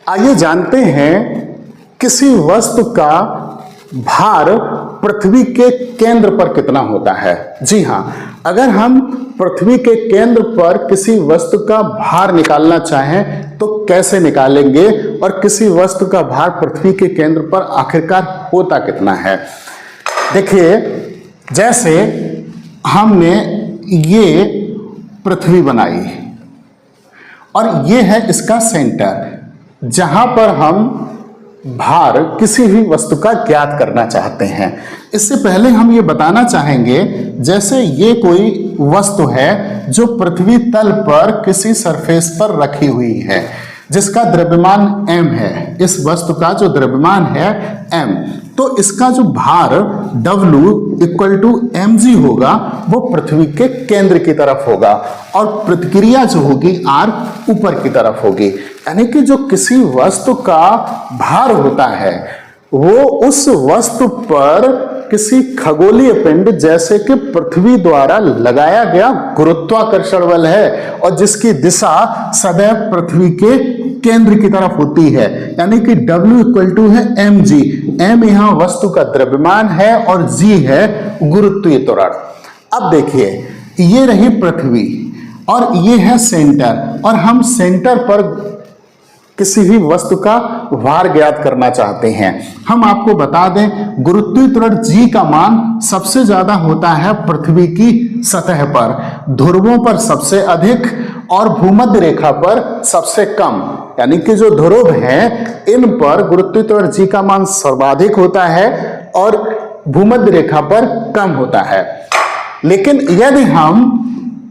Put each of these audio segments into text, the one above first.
आइए जानते हैं किसी वस्तु का भार पृथ्वी के केंद्र पर कितना होता है। जी हाँ, अगर हम पृथ्वी के केंद्र पर किसी वस्तु का भार निकालना चाहें तो कैसे निकालेंगे और किसी वस्तु का भार पृथ्वी के केंद्र पर आखिरकार होता कितना है। देखिए, जैसे हमने ये पृथ्वी बनाई और ये है इसका सेंटर जहां पर हम भार किसी भी वस्तु का ज्ञात करना चाहते हैं। इससे पहले हम ये बताना चाहेंगे, जैसे ये कोई वस्तु है जो पृथ्वी तल पर किसी सरफेस पर रखी हुई है जिसका द्रव्यमान m है। इस वस्तु का जो द्रव्यमान है m, तो इसका जो भार W = mg होगा वो पृथ्वी के केंद्र की तरफ होगा और प्रतिक्रिया जो होगी R ऊपर की तरफ होगी। यानी कि जो किसी वस्तु का भार होता है वो उस वस्तु पर किसी खगोलीय पिंड जैसे कि पृथ्वी द्वारा लगाया गया गुरुत्वाकर्षण बल है और जिसकी दिशा सदैव पृथ्वी के केंद्र की तरफ होती है। यानी कि W = है mg। m यहां वस्तु का द्रव्यमान है और g है गुरुत्वीय त्वरण। अब देखिए, ये रही पृथ्वी और ये है सेंटर और हम सेंटर पर किसी भी वस्तु का भार ज्ञात करना चाहते हैं। हम आपको बता दें, गुरुत्वीय त्वरण g का मान सबसे ज्यादा होता है पृथ्वी की सतह पर, ध्रुवों पर सबसे अधिक और भूमध्य रेखा पर सबसे कम। यानी कि जो ध्रुव हैं इन पर गुरुत्वीय त्वरण g का मान सर्वाधिक होता है और भूमध्य रेखा पर कम होता है। लेकिन यदि हम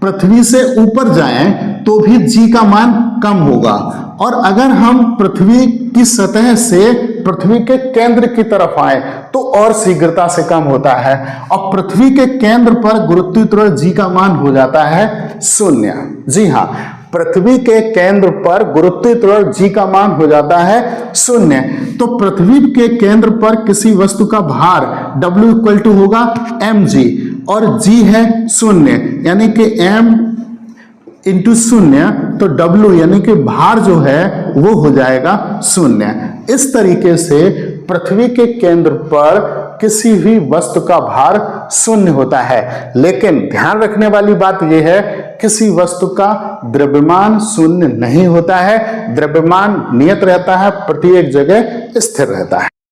पृथ्वी से ऊपर जाएं तो भी g का मान कम होगा और अगर हम पृथ्वी की सतह से पृथ्वी के केंद्र की तरफ आए तो और शीघ्रता से कम होता है और पृथ्वी के केंद्र पर गुरुत्वीय त्वरण g का मान हो जाता है 0। जी हाँ, पृथ्वी के केंद्र पर गुरुत्वीय त्वरण g का मान हो जाता है 0। तो पृथ्वी के केंद्र पर किसी वस्तु का भार W = होगा mg और g है 0, यानी कि m × 0, तो W यानी कि भार जो है वो हो जाएगा 0। इस तरीके से पृथ्वी के केंद्र पर किसी भी वस्तु का भार 0 होता है। लेकिन ध्यान रखने वाली बात यह है, किसी वस्तु का द्रव्यमान 0 नहीं होता है। द्रव्यमान नियत रहता है, प्रत्येक जगह स्थिर रहता है।